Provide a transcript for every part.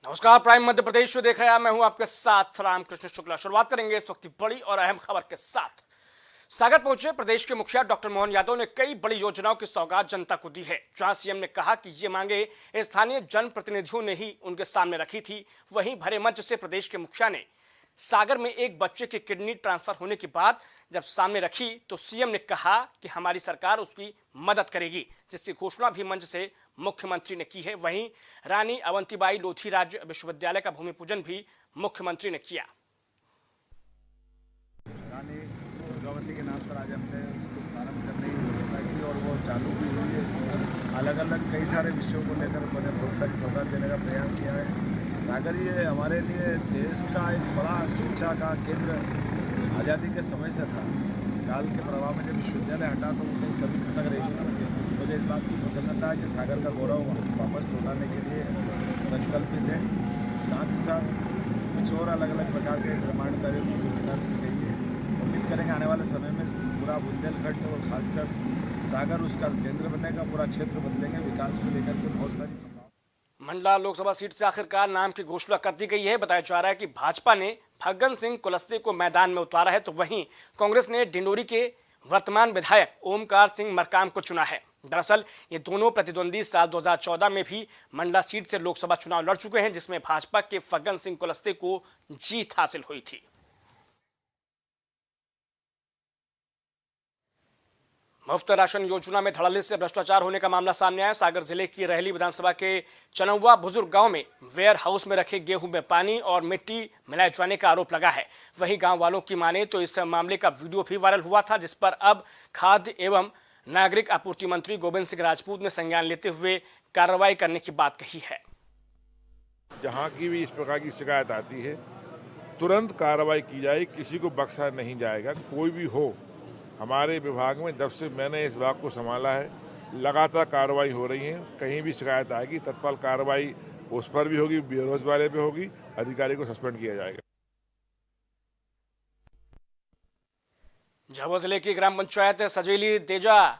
नमस्कार, प्राइम मध्य प्रदेश में देख रहे हैं। मैं हूं आपके साथ रामकृष्ण शुक्ला। शुरुआत करेंगे इस वक्त की बड़ी और अहम खबर के साथ। सागर पहुंचे प्रदेश के मुखिया डॉक्टर मोहन यादव ने कई बड़ी योजनाओं की सौगात जनता को दी है। जहां सीएम ने कहा कि ये मांगे स्थानीय जनप्रतिनिधियों ने ही उनके सामने रखी थी, वहीं भरे मंच से प्रदेश के मुखिया ने सागर में एक बच्चे की किडनी ट्रांसफर होने की बात जब सामने रखी तो सीएम ने कहा कि हमारी सरकार उसकी मदद करेगी, जिसकी घोषणा भी मंच से मुख्यमंत्री ने की है। वहीं रानी अवंतीबाई लोधी राज्य विश्वविद्यालय का भूमि पूजन भी मुख्यमंत्री ने किया। रानी दुर्गावती के नाम पर आज हमने उसको प्रारंभ करने की घोषणा की और वो चालू भी हुई है। अलग अलग कई सारे विषयों को लेकर मैंने बहुत सारी सौगात देने का प्रयास किया है। सागर ये हमारे लिए देश का एक बड़ा शिक्षा का केंद्र आज़ादी के समय से था। काल के प्रभाव में जब विश्वविद्यालय हटा तो वो कभी खटक रही थी। मुझे इस बात की प्रसन्नता है कि सागर का गौरव वापस लौटाने के लिए संकल्पित है। साथ ही साथ कुछ और अलग अलग प्रकार के निर्माण कार्यों की घोषणा की गई है। उम्मीद करेंगे आने वाले समय में पूरा बुंदेलखंड और खासकर सागर उसका केंद्र बनेगा। पूरा क्षेत्र बदलेंगे विकास को लेकर के बहुत सारी संभावना। मंडला लोकसभा सीट से आखिरकार नाम की घोषणा कर दी गई है। बताया जा रहा है कि भाजपा ने फग्गन सिंह कुलस्ते को मैदान में उतारा है, तो वहीं कांग्रेस ने डिंडोरी के वर्तमान विधायक ओमकार सिंह मरकाम को चुना है। दरअसल ये दोनों प्रतिद्वंदी साल 2014 में भी मंडला सीट से लोकसभा चुनाव लड़ चुके हैं, जिसमें भाजपा के फग्गन सिंह कुलस्ते को जीत हासिल हुई थी। मुफ्त राशन योजना में धड़ल्ले से भ्रष्टाचार होने का मामला सामने आया। सागर जिले की रहली विधानसभा के चनौवा बुजुर्ग गांव में वेयर हाउस में रखे गेहूं में पानी और मिट्टी मिलाए जाने का आरोप लगा है। वहीं गांव वालों की माने तो इस मामले का वीडियो भी वायरल हुआ था, जिस पर अब खाद्य एवं नागरिक आपूर्ति मंत्री गोविंद सिंह राजपूत ने संज्ञान लेते हुए कार्रवाई करने की बात कही है। जहाँ की भी इस प्रकार की शिकायत आती है तुरंत कार्रवाई की जाए, किसी को बख्शा नहीं जाएगा। कोई भी हो, हमारे विभाग में जब से मैंने इस विभाग को संभाला है लगातार कार्रवाई हो रही है। कहीं भी शिकायत आएगी तत्काल कार्रवाई उस पर भी होगी, बेरोज वाले पे होगी, अधिकारी को सस्पेंड किया जाएगा। झाबुआ जिले की ग्राम पंचायत सजेली तेजा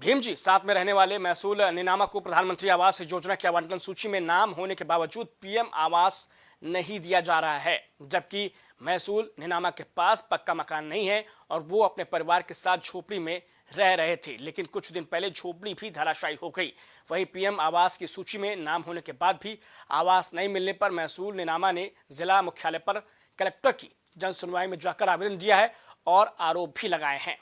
भीमजी साथ में रहने वाले महसूल निनामा को प्रधानमंत्री आवास योजना की आवंटन सूची में नाम होने के बावजूद पीएम आवास नहीं दिया जा रहा है, जबकि महसूल निनामा के पास पक्का मकान नहीं है और वो अपने परिवार के साथ झोपड़ी में रह रहे थे। लेकिन कुछ दिन पहले झोपड़ी भी धराशायी हो गई। वहीं पीएम आवास की सूची में नाम होने के बाद भी आवास नहीं मिलने पर महसूल निनामा ने जिला मुख्यालय पर कलेक्टर की जन सुनवाई में जाकर आवेदन दिया है और आरोप भी लगाए हैं।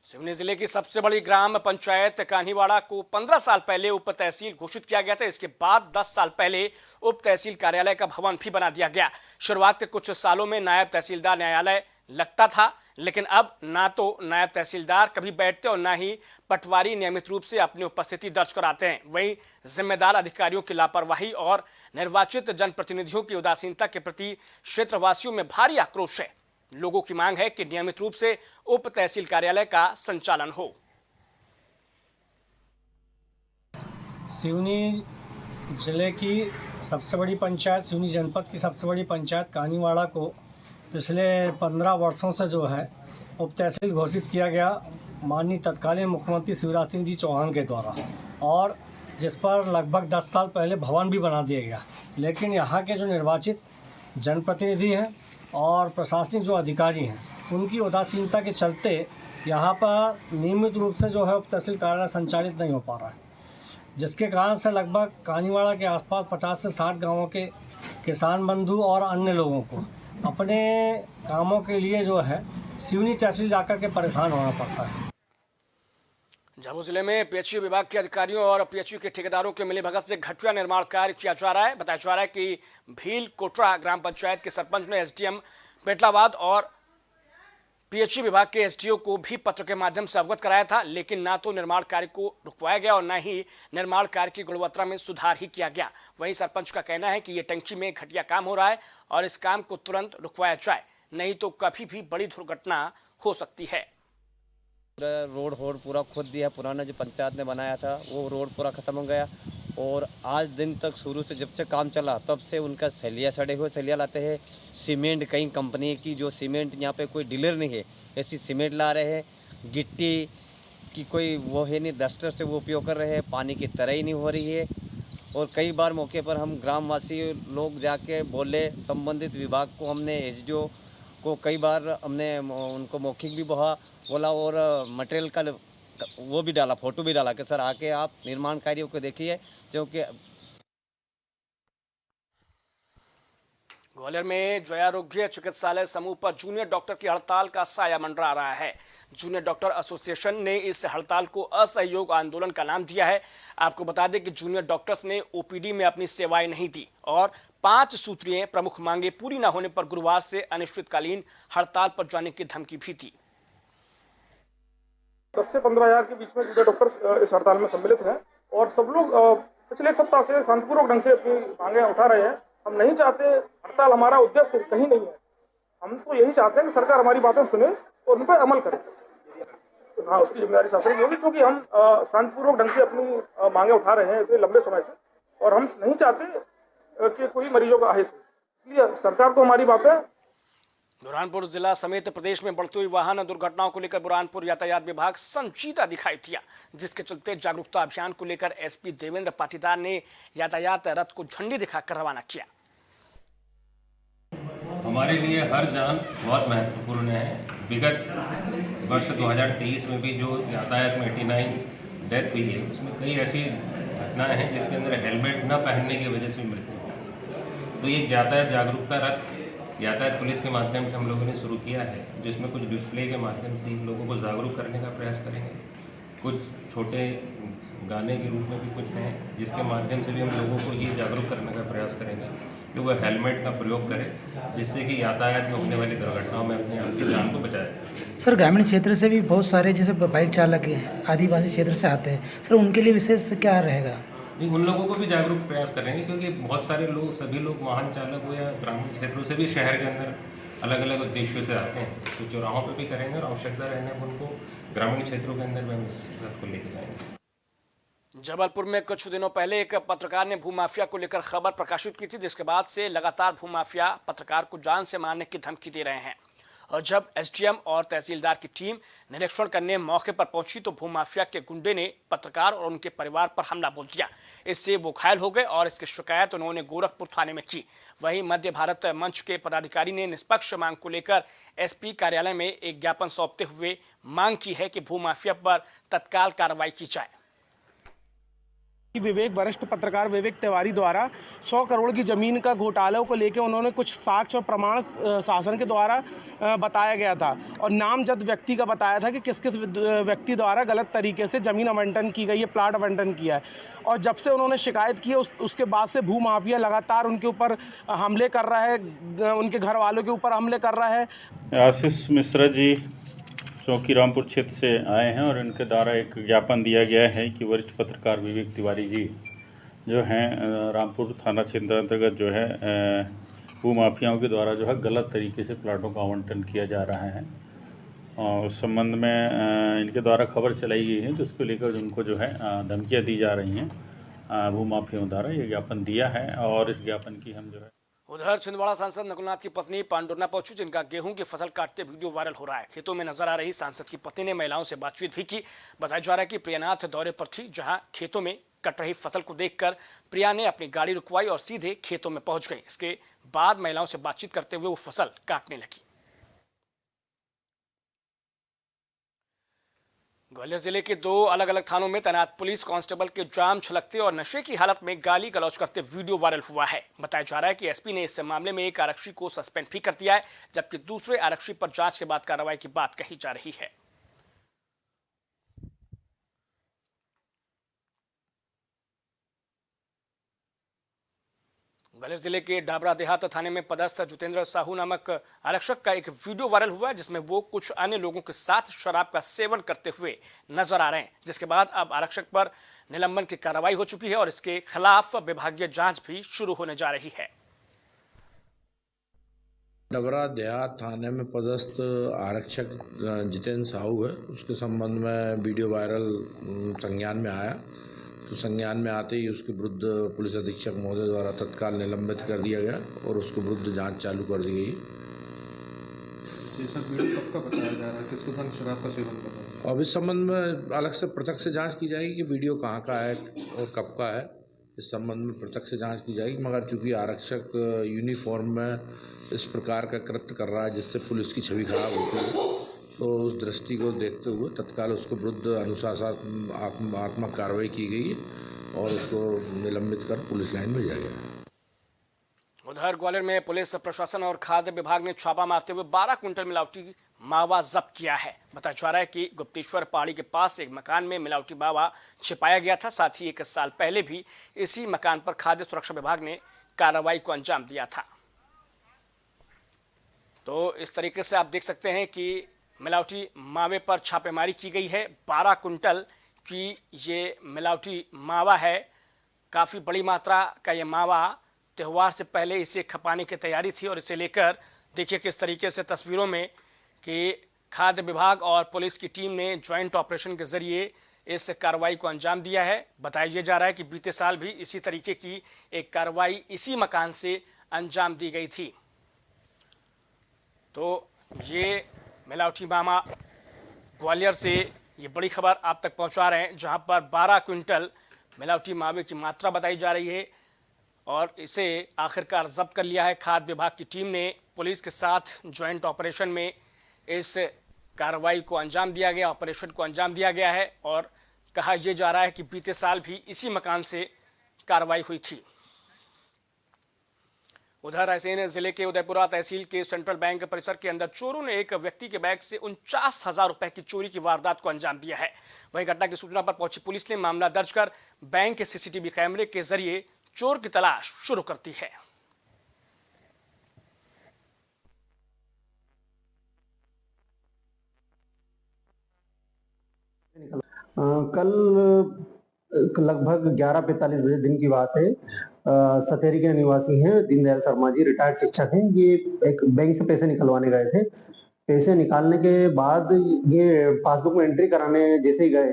सिवनी जिले की सबसे बड़ी ग्राम पंचायत कान्हीवाड़ा को 15 साल पहले उप तहसील घोषित किया गया था। इसके बाद 10 साल पहले उप तहसील कार्यालय का भवन भी बना दिया गया। शुरुआत के कुछ सालों में नायब तहसीलदार न्यायालय लगता था, लेकिन अब ना तो नायब तहसीलदार कभी बैठते और ना ही पटवारी नियमित रूप से अपनी उपस्थिति दर्ज कराते हैं। वहीं जिम्मेदार अधिकारियों की लापरवाही और निर्वाचित जनप्रतिनिधियों की उदासीनता के प्रति क्षेत्रवासियों में भारी आक्रोश है। लोगों की मांग है कि नियमित रूप से उप तहसील कार्यालय का संचालन हो। सिवनी जिले की सबसे बड़ी पंचायत, सिवनी जनपद की सबसे बड़ी पंचायत कान्हीवाड़ा को पिछले 15 वर्षों से जो है उप तहसील घोषित किया गया माननीय तत्कालीन मुख्यमंत्री शिवराज सिंह जी चौहान के द्वारा, और जिस पर लगभग 10 साल पहले भवन भी बना दिया गया। लेकिन यहाँ के जो निर्वाचित जनप्रतिनिधि हैं और प्रशासनिक जो अधिकारी हैं, उनकी उदासीनता के चलते यहाँ पर नियमित रूप से जो है उप तहसील कार्यालय संचालित नहीं हो पा रहा है, जिसके कारण से लगभग कान्हीवाड़ा के आसपास 50 से 60 गांवों के किसान बंधु और अन्य लोगों को अपने कामों के लिए जो है सिवनी तहसील जाकर के परेशान होना पड़ता है। झाबुआ जिले में पीएचयू विभाग के अधिकारियों और पीएचयू के ठेकेदारों के मिलीभगत से घटिया निर्माण कार्य किया जा रहा है। बताया जा रहा है कि भील कोटरा ग्राम पंचायत के सरपंच ने एसडीएम पेटलाबाद और पीएचयू विभाग के एसडीओ को भी पत्र के माध्यम से अवगत कराया था, लेकिन ना तो निर्माण कार्य को रुकवाया गया और न ही निर्माण कार्य की गुणवत्ता में सुधार ही किया गया। वहीं सरपंच का कहना है कि ये टंकी में घटिया काम हो रहा है और इस काम को तुरंत रुकवाया जाए, नहीं तो कभी भी बड़ी दुर्घटना हो सकती है। रोड पूरा खोद दिया। पुराना जो पंचायत ने बनाया था वो रोड पूरा ख़त्म हो गया और आज दिन तक शुरू से जब से काम चला तब से उनका सलिया सड़े हुए सलिया लाते हैं। सीमेंट कई कंपनी की जो सीमेंट यहाँ पे कोई डीलर नहीं है ऐसी सीमेंट ला रहे हैं। गिट्टी की कोई वो है नहीं, डस्टर से वो उपयोग कर रहे हैं, पानी की तरह ही नहीं हो रही है। और कई बार मौके पर हम ग्रामवासी लोग जाके बोले, संबंधित विभाग को हमने एसडीओ को कई बार हमने उनको मौखिक भी बोला और मटेरियल का वो भी डाला, फोटो भी डाला कि सर आके आप निर्माण कार्यों को देखिए, क्योंकि ग्वालियर में जयारोग्य चिकित्सालय समूह पर जूनियर डॉक्टर की हड़ताल का साया मंडरा रहा है। जूनियर डॉक्टर एसोसिएशन ने इस हड़ताल को असहयोग आंदोलन का नाम दिया है। आपको बता दें कि जूनियर डॉक्टर्स ने ओपीडी में अपनी सेवाएं नहीं दी और 5 सूत्रीय प्रमुख मांगे पूरी न होने पर गुरुवार से अनिश्चितकालीन हड़ताल पर जाने की धमकी भी दी। 10 से 15 हजार के बीच में जूनियर डॉक्टर इस हड़ताल में सम्मिलित हैं और सब लोग पिछले एक सप्ताह से शांतिपूर्वक ढंग से अपनी मांगे उठा रहे हैं। हम नहीं चाहते, हड़ताल हमारा उद्देश्य कहीं नहीं है। हम तो यही चाहते हैं कि सरकार हमारी बातें सुने और उन पर अमल करे। तो हाँ, उसकी जिम्मेदारी शासन की होगी, क्योंकि हम शांतिपूर्वक ढंग से अपनी मांगे उठा रहे हैं इतने लंबे समय से और हम नहीं चाहते कि कोई मरीजों का अहित हो। इसलिए सरकार को हमारी बातें। बुरहानपुर जिला समेत प्रदेश में बढ़ती हुई वाहन दुर्घटनाओं को लेकर बुरहानपुर यातायात विभाग संजीदा दिखाई दिया, जिसके चलते जागरूकता अभियान को लेकर एसपी देवेंद्र पाटीदार ने यातायात रथ को झंडी दिखाकर रवाना किया। हमारे लिए हर जान बहुत महत्वपूर्ण है। विगत वर्ष 2023 में भी जो यातायात में 89 डेथ हुई है, उसमें कई ऐसी घटनाएं हैं जिसके अंदर हेलमेट न पहनने की वजह से मृत्यु हुई। तो ये यातायात जागरूकता रथ यातायात पुलिस के माध्यम से हम लोगों ने शुरू किया है, जिसमें कुछ डिस्प्ले के माध्यम से लोगों को जागरूक करने का प्रयास करेंगे। कुछ छोटे गाने के रूप में भी कुछ हैं, जिसके माध्यम से भी हम लोगों को ये जागरूक करने का प्रयास करेंगे कि वह हेलमेट का प्रयोग करें, जिससे कि यातायात में होने वाली दुर्घटनाओं में अपने आप की जान को बचाया जाए। सर, ग्रामीण क्षेत्र से भी बहुत सारे जैसे बाइक चालक आदिवासी क्षेत्र से आते हैं, सर उनके लिए विशेष क्या रहेगा? नहीं, उन लोगों को भी जागरूक प्रयास करेंगे, क्योंकि बहुत सारे लोग, सभी लोग वाहन चालक हो या ग्रामीण क्षेत्रों से भी शहर के अंदर अलग अलग उद्देश्यों से आते हैं। तो चौराहों पर भी करेंगे और आवश्यकता रहने पर उनको ग्रामीण क्षेत्रों के अंदर भी हम इस रथ को लेके जाएंगे। जबलपुर में कुछ दिनों पहले एक पत्रकार ने भूमाफिया को लेकर खबर प्रकाशित की थी, जिसके बाद से लगातार भूमाफिया पत्रकार को जान से मारने की धमकी दे रहे हैं। और जब एसडीएम और तहसीलदार की टीम निरीक्षण करने मौके पर पहुंची तो भूमाफिया के गुंडे ने पत्रकार और उनके परिवार पर हमला बोल दिया। इससे वो घायल हो गए और इसकी शिकायत उन्होंने गोरखपुर थाने में की। वहीं मध्य भारत मंच के पदाधिकारी ने निष्पक्ष मांग को लेकर एसपी कार्यालय में एक ज्ञापन सौंपते हुए मांग की है कि भूमाफिया पर तत्काल कार्रवाई की जाए। वरिष्ठ पत्रकार विवेक तिवारी द्वारा 100 करोड़ की ज़मीन का घोटालों को लेकर उन्होंने कुछ साक्ष्य और प्रमाण शासन के द्वारा बताया गया था और नामजद व्यक्ति का बताया था कि किस किस व्यक्ति द्वारा गलत तरीके से ज़मीन आवंटन की गई है, प्लाट आवंटन किया है। और जब से उन्होंने शिकायत की है उसके बाद से भूमाफिया लगातार उनके ऊपर हमले कर रहा है, उनके घर वालों के ऊपर हमले कर रहा है। आशीष मिश्रा जी चौकी रामपुर क्षेत्र से आए हैं और इनके द्वारा एक ज्ञापन दिया गया है कि वरिष्ठ पत्रकार विवेक तिवारी जी जो हैं रामपुर थाना क्षेत्र अंतर्गत जो है भूमाफियाओं के द्वारा जो है गलत तरीके से प्लाटों का आवंटन किया जा रहा है और उस संबंध में इनके द्वारा खबर चलाई गई है, तो उसको लेकर उनको जो है धमकियाँ दी जा रही हैं भूमाफियाओं द्वारा। ये ज्ञापन दिया है और इस ज्ञापन की हम जो है। उधर छिंदवाड़ा सांसद नकुलनाथ की पत्नी पांडुरना पहुंची, जिनका गेहूं की फसल काटते वीडियो वायरल हो रहा है। खेतों में नजर आ रही सांसद की पत्नी ने महिलाओं से बातचीत भी की। बताया जा रहा है कि प्रियानाथ दौरे पर थी, जहां खेतों में कट रही फसल को देखकर प्रिया ने अपनी गाड़ी रुकवाई और सीधे खेतों में पहुंच गई। इसके बाद महिलाओं से बातचीत करते हुए वो फसल काटने लगी। ग्वालियर जिले के 2 अलग अलग थानों में तैनात पुलिस कांस्टेबल के जाम छलकते और नशे की हालत में गाली गलौज करते वीडियो वायरल हुआ है। बताया जा रहा है कि एसपी ने इस मामले में एक आरक्षी को सस्पेंड भी कर दिया है, जबकि दूसरे आरक्षी पर जांच के बाद कार्रवाई की बात कही जा रही है। ग्वालियर जिले के डाबरा देहात थाने में पदस्थ जितेंद्र साहू नामक आरक्षक का एक वीडियो वायरल हुआ है, जिसमें वो कुछ अन्य लोगों के साथ शराब का सेवन करते हुए नजर आ रहे हैं, जिसके बाद अब आरक्षक पर निलंबन की कार्रवाई हो चुकी है और इसके खिलाफ विभागीय जांच भी शुरू होने जा रही है। डबरा देहात थाने में पदस्थ आरक्षक जितेंद्र साहू है, उसके संबंध में वीडियो वायरल संज्ञान में आया, तो संज्ञान में आते ही उसके विरुद्ध पुलिस अधीक्षक महोदय द्वारा तत्काल निलंबित कर दिया गया और उसके विरुद्ध जांच चालू कर दी गई। ये सब वीडियो कब का बताया जा रहा है, किसके संग शराब का सेवन कर रहा है? अब इस संबंध में अलग से पृथक से जांच की जाएगी कि वीडियो कहाँ का है और कब का है। इस संबंध में पृथक से जांच की जाएगी, मगर चूंकि आरक्षक यूनिफॉर्म में इस प्रकार का कृत्य कर रहा है जिससे पुलिस की छवि खराब होती है, तो उस दृष्टि को देखते हुए तत्काल उसके विरुद्ध अनुशासनात्मक कार्रवाई की गई है और उसको निलंबित कर पुलिस लाइन भेजा गया है। उधर ग्वालियर में पुलिस प्रशासन और खाद्य विभाग ने छापा मारते हुए 12 क्विंटल मिलावटी मावा जब्त किया है। बताया जा रहा है कि गुप्तेश्वर पहाड़ी के पास एक मकान में मिलावटी मावा छिपाया गया था। साथ ही 1 साल पहले भी इसी मकान पर खाद्य सुरक्षा विभाग ने कार्रवाई को अंजाम दिया था। तो इस तरीके से आप देख सकते हैं कि मिलावटी मावे पर छापेमारी की गई है। 12 कुंटल की ये मिलावटी मावा है। काफ़ी बड़ी मात्रा का ये मावा त्यौहार से पहले इसे खपाने की तैयारी थी और इसे लेकर देखिए किस तरीके से तस्वीरों में कि खाद्य विभाग और पुलिस की टीम ने ज्वाइंट ऑपरेशन के जरिए इस कार्रवाई को अंजाम दिया है। बताया जा रहा है कि बीते साल भी इसी तरीके की एक कार्रवाई इसी मकान से अंजाम दी गई थी। तो ये मिलावटी मावा ग्वालियर से ये बड़ी खबर आप तक पहुंचा रहे हैं, जहां पर 12 क्विंटल मिलावटी मावे की मात्रा बताई जा रही है और इसे आखिरकार जब्त कर लिया है खाद्य विभाग की टीम ने। पुलिस के साथ ज्वाइंट ऑपरेशन में इस कार्रवाई को अंजाम दिया गया, ऑपरेशन को अंजाम दिया गया है और कहा यह जा रहा है कि बीते साल भी इसी मकान से कार्रवाई हुई थी। उधर रायसेन जिले के उदयपुरा तहसील के सेंट्रल बैंक परिसर के अंदर चोरों ने एक व्यक्ति के बैग से 49,000 रुपए की चोरी की वारदात को अंजाम दिया है। वहीं घटना की सूचना पर पहुंची पुलिस ने मामला दर्ज कर बैंक के सीसीटीवी कैमरे के जरिए चोर की तलाश शुरू कर दी है। कल लगभग 11:45 बजे दिन की बात है। सतेरी के निवासी हैं दीनदयाल शर्मा जी, रिटायर्ड शिक्षक हैं। ये एक बैंक से पैसे निकलवाने गए थे। पैसे निकालने के बाद ये पासबुक में एंट्री कराने जैसे ही गए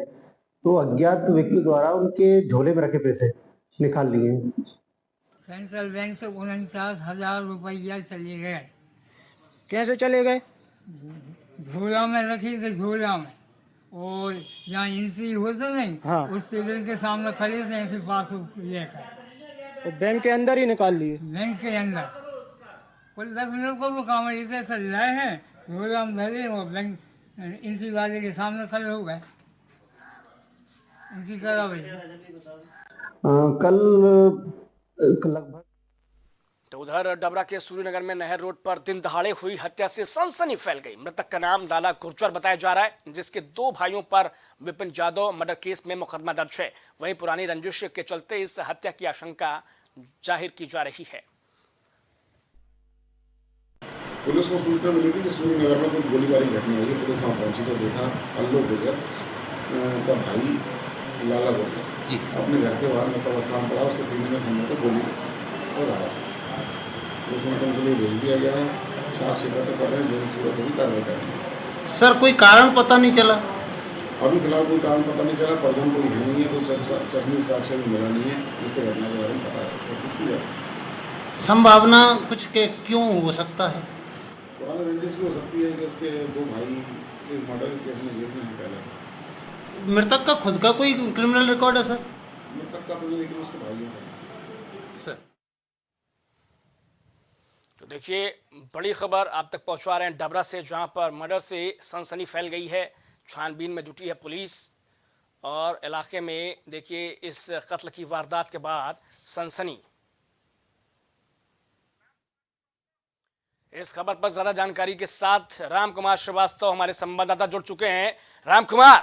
तो अज्ञात व्यक्ति द्वारा उनके झोले में रखे पैसे निकाल लिए। सेंट्रल बैंक से 49,000 रुपया चले गए। कैसे चले गए? झोला में रखी थी, झोला में, और यहाँ एंट्री होता नहीं, हाँ, उस टेबल के सामने खड़े थे, ऐसे पासबुक लेकर तो बैंक के अंदर ही निकाल लिए। बैंक के अंदर कुल 10 मिनट को वो काम ऐसे चल रहे हैं, झोला में धरे और बैंक एंट्री वाले के सामने खड़े हो गए। एंट्री करा भैया। कल लगभग तो उधर डबरा के सूर्यनगर में नहर रोड पर दिन दहाड़े हुई हत्या से सनसनी फैल गई। मृतक का नाम लाला गुर्जर बताया जा रहा है, जिसके 2 भाइयों पर विपिन यादव मर्डर केस में मुकदमा दर्ज है। वहीं पुरानी रंजिश के चलते इस हत्या की आशंका जाहिर की जा रही है। पुलिस को सूचना मिली थी कि सूर्यनगर में कुछ गोलीबारी घटना हुई है। पुलिस वहाँ पहुंची तो देखा अल्लू गुर्जर का भाई लाला गुर्जर अपने घर के बाहर मृत अवस्था में पड़ा, उसके सीने में संभवतः गोली हो रहा था। पोस्टमार्टम के लिए भेज दिया गया है। साक्ष्य एकत्र कर रहे हैं, जैसे सूरत होगी कार्रवाई करेंगे। सर कोई कारण पता नहीं चला? अभी फिलहाल कोई कारण पता नहीं चला। परिजन कोई है नहीं है, कोई चश्मी साक्ष्य मिला नहीं है जिससे घटना के बारे में पता कैसे की जा सकती। संभावना कुछ के क्यों हो सकता है? पुराने रंजिश भी हो सकती है कि उसके 2 भाई एक मर्डर केस में जेल में है पहले। मृतक का खुद का कोई क्रिमिनल रिकॉर्ड है सर? मृतक का तो नहीं, लेकिन उसके भाइयों का सर। तो देखिए बड़ी खबर आप तक पहुंचा रहे हैं डबरा से, जहां पर मर्डर से सनसनी फैल गई है। छानबीन में जुटी है पुलिस और इलाके में देखिए इस कत्ल की वारदात के बाद सनसनी। इस खबर पर ज्यादा जानकारी के साथ राम कुमार श्रीवास्तव हमारे संवाददाता जुड़ चुके हैं। राम कुमार,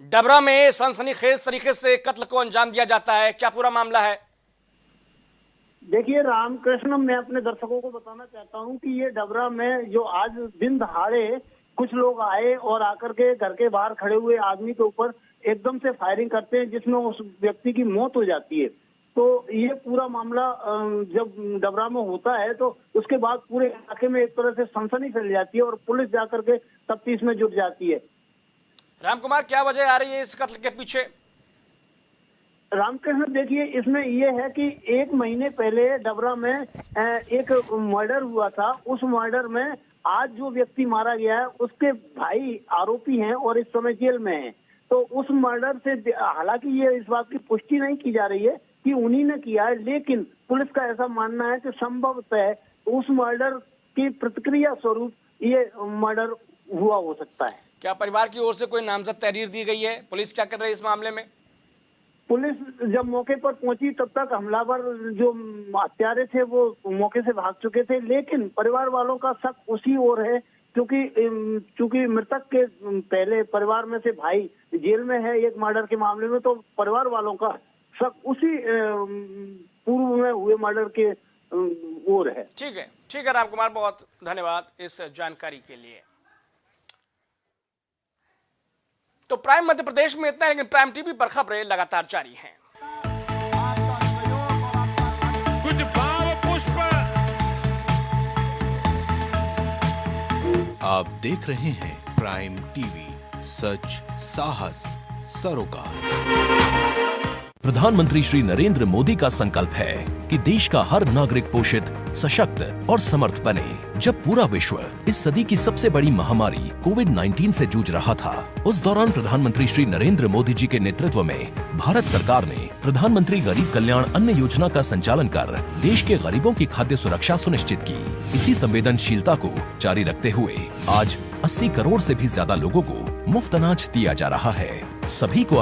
डबरा में सनसनीखेज तरीके से कत्ल को अंजाम दिया जाता है, क्या पूरा मामला है? देखिए रामकृष्ण, मैं अपने दर्शकों को बताना चाहता हूं कि ये डबरा में जो आज दिन दहाड़े कुछ लोग आए और आकर के घर के बाहर खड़े हुए आदमी के ऊपर एकदम से फायरिंग करते हैं, जिसमें उस व्यक्ति की मौत हो जाती है। तो ये पूरा मामला जब डबरा में होता है तो उसके बाद पूरे इलाके में एक तरह से सनसनी फैल जाती है और पुलिस जाकर के तफ्तीश में जुट जाती है। राम कुमार, क्या वजह आ रही है इस कत्ल के पीछे? रामकृष्ण, देखिए इसमें ये है कि 1 महीने पहले डबरा में एक मर्डर हुआ था। उस मर्डर में आज जो व्यक्ति मारा गया है उसके भाई आरोपी हैं और इस समय जेल में हैं। तो उस मर्डर से, हालांकि ये इस बात की पुष्टि नहीं की जा रही है कि उन्हीं ने किया है, लेकिन पुलिस का ऐसा मानना है कि संभवतः उस मर्डर की प्रतिक्रिया स्वरूप ये मर्डर हुआ हो सकता है। क्या परिवार की ओर से कोई नामजद तहरीर दी गई है? पुलिस क्या कर रही है इस मामले में? पुलिस जब मौके पर पहुंची तब तक हमलावर जो हत्यारे थे वो मौके से भाग चुके थे, लेकिन परिवार वालों का शक उसी ओर है क्योंकि मृतक के पहले परिवार में से भाई जेल में है एक मर्डर के मामले में, तो परिवार वालों का शक उसी पूर्व में हुए मर्डर के ओर है। ठीक है राम कुमार, बहुत धन्यवाद इस जानकारी के लिए। तो प्राइम मध्य प्रदेश में इतना है, लेकिन प्राइम टीवी पर खबरें लगातार जारी हैं। कुछ भाव पुष्प। आप देख रहे हैं प्राइम टीवी, सच साहस सरोकार। प्रधानमंत्री श्री नरेंद्र मोदी का संकल्प है कि देश का हर नागरिक पोषित, सशक्त और समर्थ बने। जब पूरा विश्व इस सदी की सबसे बड़ी महामारी कोविड-19 से जूझ रहा था, उस दौरान प्रधानमंत्री श्री नरेंद्र मोदी जी के नेतृत्व में भारत सरकार ने प्रधानमंत्री गरीब कल्याण अन्न योजना का संचालन कर देश के गरीबों की खाद्य सुरक्षा सुनिश्चित की। इसी संवेदनशीलता को जारी रखते हुए आज 80 करोड़ से भी ज्यादा लोगों को मुफ्त अनाज दिया जा रहा है। सभी को